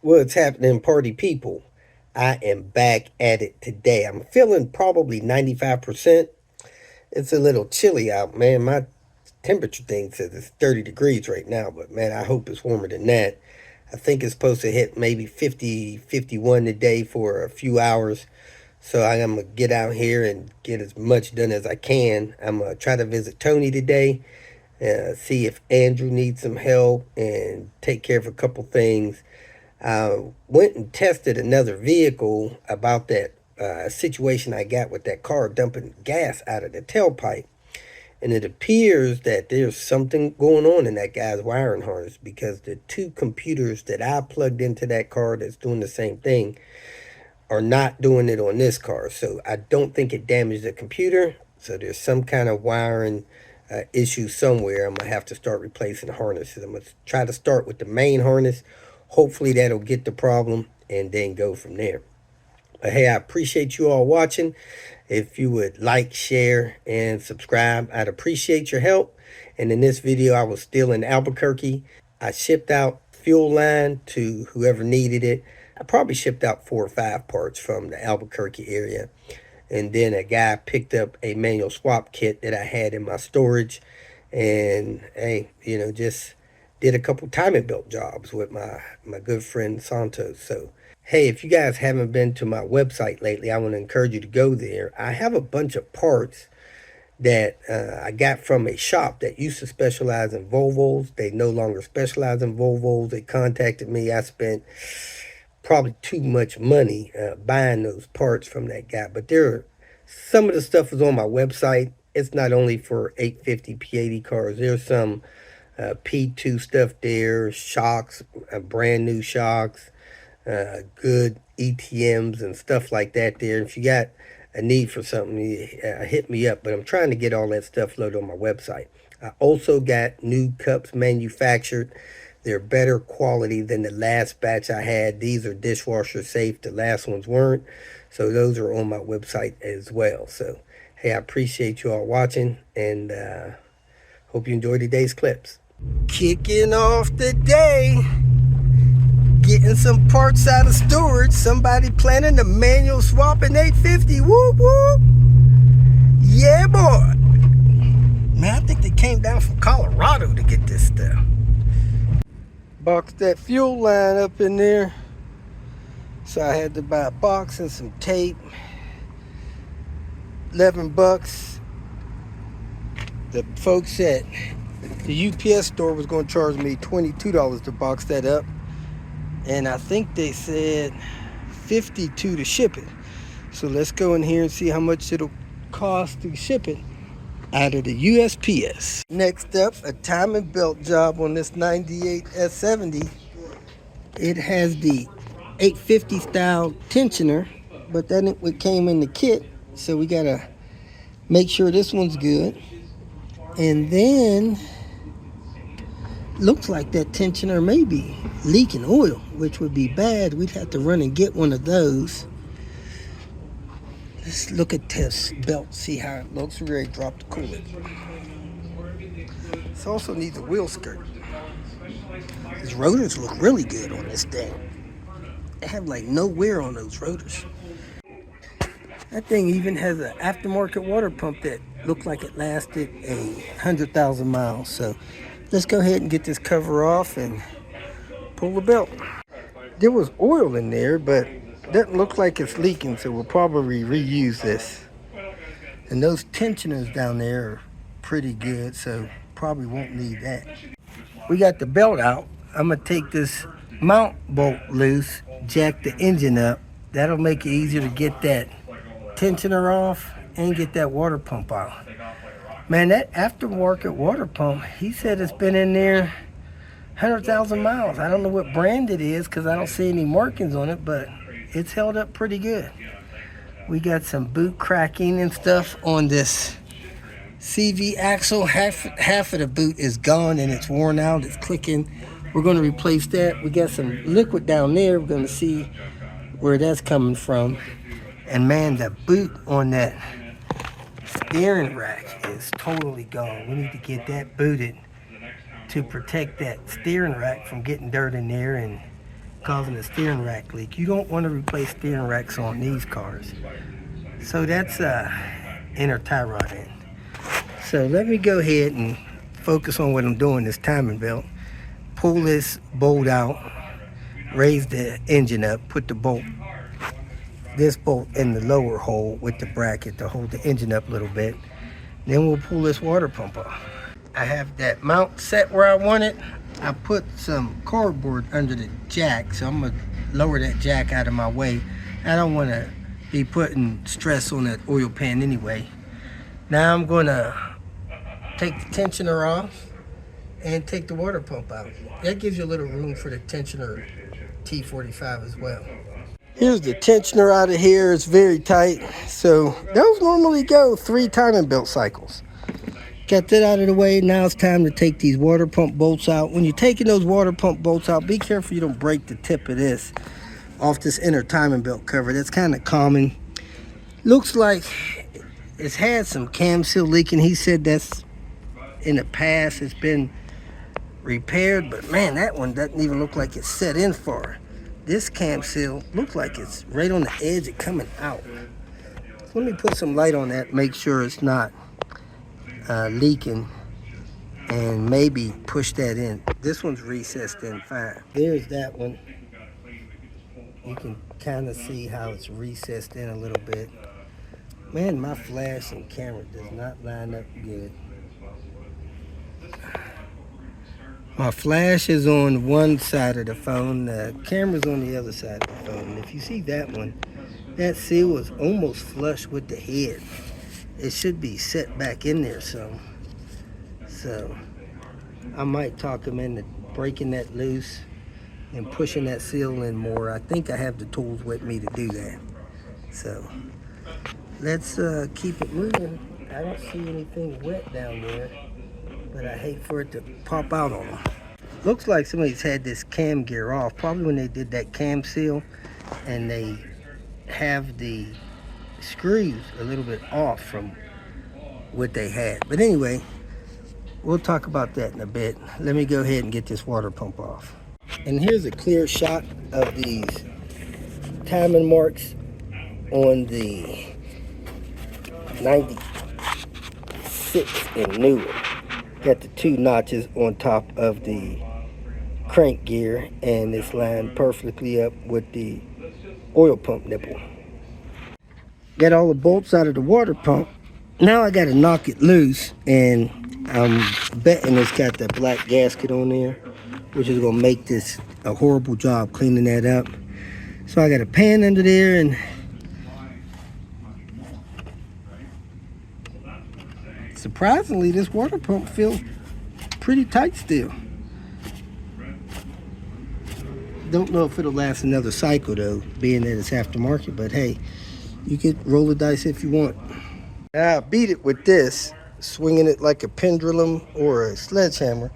What's happening, party people? I am back at it today. I'm feeling probably 95%. It's a little chilly out, man. My temperature thing says it's 30 degrees right now, but man, I hope it's warmer than that. I think it's supposed to hit maybe 50, 51 today for a few hours. So I'm going to get out here and get as much done as I can. I'm going to try to visit Tony today, see if Andrew needs some help, and take care of a couple things. Went and tested another vehicle about that situation I got with that car dumping gas out of the tailpipe. And it appears that there's something going on in that guy's wiring harness, because the two computers that I plugged into that car that's doing the same thing are not doing it on this car. So I don't think it damaged the computer. So there's some kind of wiring issue somewhere. I'm going to have to start replacing harnesses. I'm going to try to start with the main harness. Hopefully that'll get the problem and then go from there. But hey, I appreciate you all watching. If you would like, share, and subscribe, I'd appreciate your help. And in this video, I was still in Albuquerque. I shipped out fuel line to whoever needed it. I probably shipped out 4 or 5 parts from the Albuquerque area. And then a guy picked up a manual swap kit that I had in my storage. And hey, just did a couple timing belt jobs with my good friend Santos. So hey, if you guys haven't been to my website lately, I want to encourage you to go there. I have a bunch of parts that I got from a shop that used to specialize in Volvos. They no longer specialize in Volvos. They contacted me. I spent probably too much money buying those parts from that guy. But some of the stuff is on my website. It's not only for 850 P80 cars. There's some P2 stuff there, shocks, brand new shocks, good ETMs and stuff like that there. If you got a need for something, hit me up. But I'm trying to get all that stuff loaded on my website. I also got new cups manufactured. They're better quality than the last batch I had. These are dishwasher safe. The last ones weren't. So those are on my website as well. So hey, I appreciate you all watching, and hope you enjoy today's clips. Kicking off the day, getting some parts out of storage. Somebody planning a manual swapping 850. Whoop whoop. Yeah, boy. Man, I think they came down from Colorado to get this stuff. Boxed that fuel line up in there. So I had to buy a box and some tape. $11. The folks at the UPS store was going to charge me $22 to box that up. And I think they said $52 to ship it. So let's go in here and see how much it'll cost to ship it out of the USPS. Next up, a timing belt job on this 98 S70. It has the 850 style tensioner, but that ain't what came in the kit. So we gotta make sure this one's good. And then looks like that tensioner may be leaking oil, which would be bad. We'd have to run and get one of those. Let's look at this belt, see how it looks. We already dropped the coolant. This also needs a wheel skirt. These rotors look really good on this thing. They have like no wear on those rotors. That thing even has an aftermarket water pump that looked like it lasted 100,000 miles. So let's go ahead and get this cover off and pull the belt. There was oil in there, but it doesn't look like it's leaking, so we'll probably reuse this. And those tensioners down there are pretty good, so probably won't need that. We got the belt out. I'm gonna take this mount bolt loose, jack the engine up. That'll make it easier to get that tensioner off and get that water pump out. Man, that aftermarket water pump, he said it's been in there 100,000 miles. I don't know what brand it is because I don't see any markings on it, but it's held up pretty good. We got some boot cracking and stuff on this CV axle. Half of the boot is gone and it's worn out. It's clicking. We're going to replace that. We got some liquid down there. We're going to see where that's coming from. And man, the boot on that steering rack is totally gone. We need to get that booted to protect that steering rack from getting dirt in there and causing a steering rack leak. You don't want to replace steering racks on these cars. So that's inner tie rod end. So let me go ahead and focus on what I'm doing, this timing belt. Pull this bolt out, raise the engine up, put the bolt, this bolt in the lower hole with the bracket to hold the engine up a little bit. Then we'll pull this water pump off. I have that mount set where I want it. I put some cardboard under the jack, so I'm gonna lower that jack out of my way. I don't wanna be putting stress on that oil pan anyway. Now I'm gonna take the tensioner off and take the water pump out. That gives you a little room for the tensioner T45 as well. Here's the tensioner out of here. It's very tight. So those normally go 3 timing belt cycles. Got that out of the way. Now it's time to take these water pump bolts out. When you're taking those water pump bolts out, be careful you don't break the tip of this off this inner timing belt cover. That's kind of common. Looks like it's had some cam seal leaking. He said that's in the past. It's been repaired, but man, that one doesn't even look like it's set in far. This cam seal looks like it's right on the edge of coming out. So let me put some light on that, make sure it's not leaking, and maybe push that in. This one's recessed in fine. There's that one. You can kind of see how it's recessed in a little bit. Man, my flash and camera does not line up good. My flash is on one side of the phone, the camera's on the other side of the phone. If you see that one, that seal is almost flush with the head. It should be set back in there some. So I might talk him into breaking that loose and pushing that seal in more. I think I have the tools with me to do that. So let's keep it moving. I don't see anything wet down there, but I hate for it to pop out on them. Looks like somebody's had this cam gear off, probably when they did that cam seal, and they have the screws a little bit off from what they had. But anyway, we'll talk about that in a bit. Let me go ahead and get this water pump off. And here's a clear shot of these timing marks on the 96 and newer. Got the 2 notches on top of the crank gear, and it's lined perfectly up with the oil pump nipple. Got all the bolts out of the water pump. Now I gotta knock it loose, and I'm betting it's got that black gasket on there, which is gonna make this a horrible job cleaning that up. So I got a pan under there, and surprisingly, this water pump feels pretty tight still. Don't know if it'll last another cycle though, being that it's aftermarket, but hey, you could roll the dice if you want. Now I beat it with this, swinging it like a pendulum or a sledgehammer.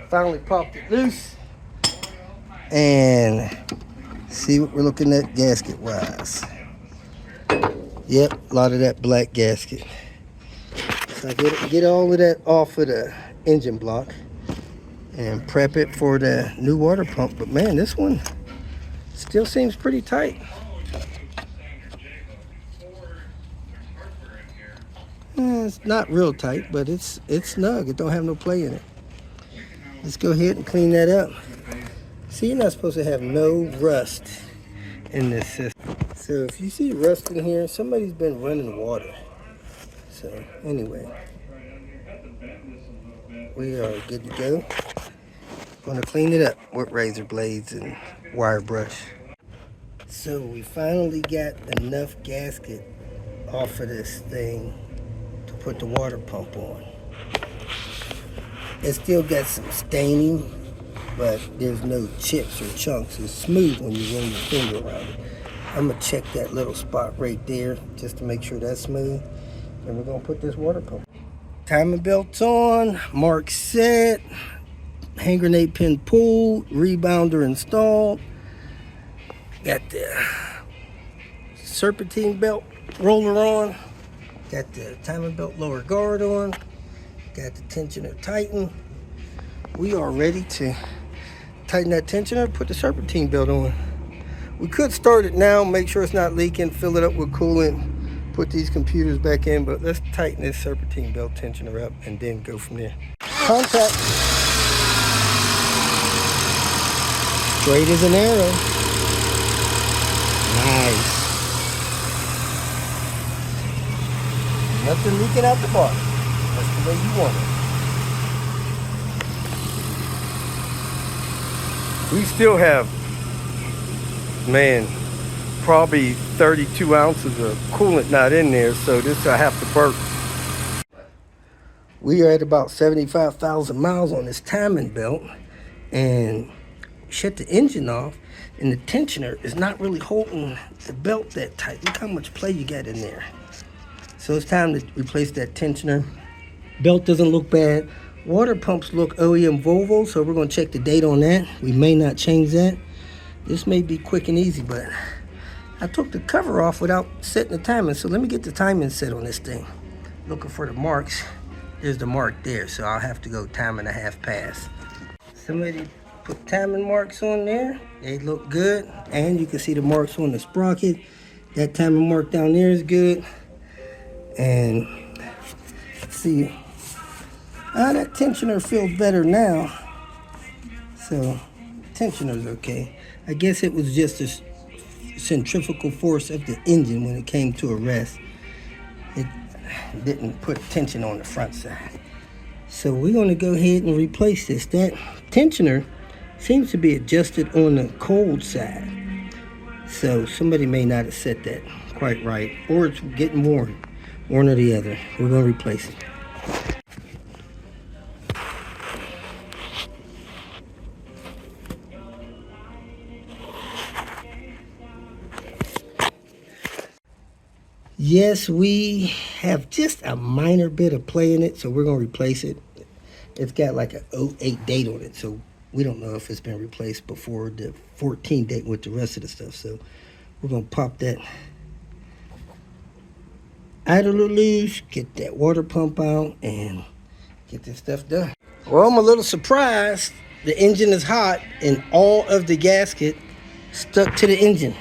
Finally popped it loose, and see what we're looking at gasket wise. Yep, a lot of that black gasket. So I get all of that off of the engine block and prep it for the new water pump. But man, this one still seems pretty tight. It's not real tight, but it's snug. It don't have no play in it. Let's go ahead and clean that up. See, you're not supposed to have no rust in this system. So if you see rust in here, somebody's been running water. So anyway, we are good to go. Gonna clean it up with razor blades and wire brush. So we finally got enough gasket off of this thing to put the water pump on. It still got some staining, but there's no chips or chunks. It's smooth when you run your finger around it. I'm gonna check that little spot right there just to make sure that's smooth. And we're gonna put this water pump. Timing belt's on, mark set, hand grenade pin pulled, rebounder installed. Got the serpentine belt roller on. Got the timing belt lower guard on. Got the tensioner tightened. We are ready to Tighten that tensioner, put the serpentine belt on. We could start it now, make sure it's not leaking, fill it up with coolant, put these computers back in, but let's tighten this serpentine belt tensioner up and then go from there. Contact. Straight as an arrow. Nice. Nothing leaking out the bar. That's the way you want it. We still have, man, probably 32 ounces of coolant not in there, so this I have to burp. We are at about 75,000 miles on this timing belt, and shut the engine off, and the tensioner is not really holding the belt that tight. Look how much play you got in there. So it's time to replace that tensioner. Belt doesn't look bad. Water pumps look OEM Volvo, so we're gonna check the date on that. We may not change that. This may be quick and easy, but I took the cover off without setting the timing, so let me get the timing set on this thing. Looking for the marks. There's the mark there, so I'll have to go 1.5 past. Somebody put timing marks on there. They look good, and you can see the marks on the sprocket. That timing mark down there is good. And see, that tensioner feels better now. So tensioner's okay. I guess it was just the centrifugal force of the engine when it came to a rest. It didn't put tension on the front side. So we're going to go ahead and replace this. That tensioner seems to be adjusted on the cold side. So somebody may not have set that quite right, or it's getting worn. One or the other. We're going to replace it. Yes, we have just a minor bit of play in it, so we're going to replace it. It's got like a 08 date on it, so we don't know if it's been replaced before the 14 date with the rest of the stuff. So we're going to pop that idler loose, get that water pump out, and get this stuff done. Well, I'm a little surprised. The engine is hot, and all of the gasket stuck to the engine.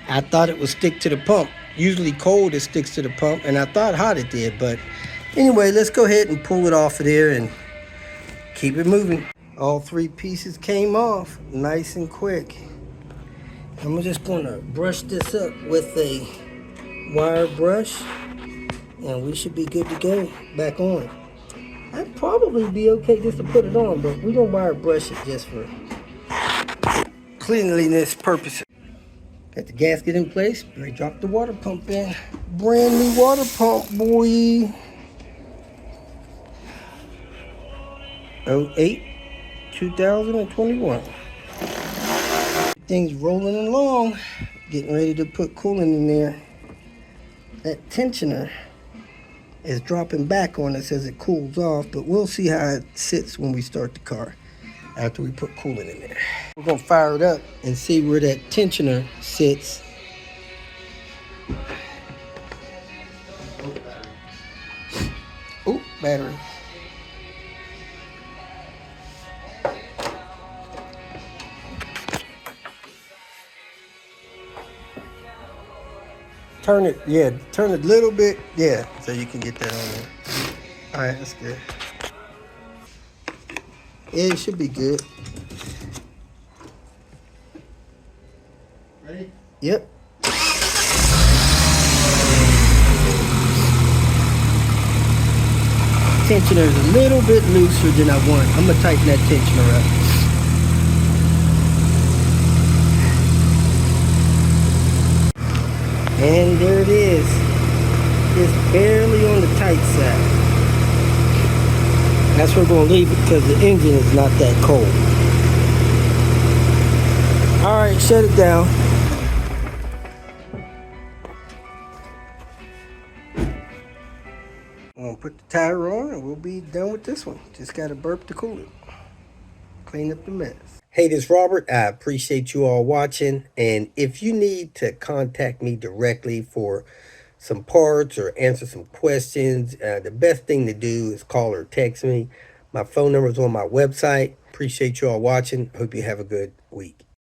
I thought it would stick to the pump. Usually cold, it sticks to the pump, and I thought hot it did. But anyway, let's go ahead and pull it off of there and keep it moving. All 3 pieces came off nice and quick. I'm just gonna brush this up with a wire brush, and we should be good to go back on. I'd probably be okay just to put it on, but we're gonna wire brush it just for cleanliness purposes. Got the gasket in place. I dropped the water pump in. Brand new water pump, boy. 08 2021. Things rolling along. Getting ready to put coolant in there. That tensioner is dropping back on us as it cools off, but we'll see how it sits when we start the car after we put coolant in there. We're gonna fire it up and see where that tensioner sits. Oh, battery. Turn it, yeah, turn it a little bit, yeah, so you can get that on there. All right, that's good. Yeah, it should be good. Ready? Yep. Tensioner is a little bit looser than I want. I'm gonna tighten that tensioner up. And there it is. It's barely on the tight side. That's where we're going to leave it because the engine is not that cold. All right, shut it down. I'm going to put the tire on and we'll be done with this one. Just got to burp the coolant. Clean up the mess. Hey, this is Robert. I appreciate you all watching. And if you need to contact me directly for some parts or answer some questions, the best thing to do is call or text me. My phone number is on my website. Appreciate you all watching. Hope you have a good week.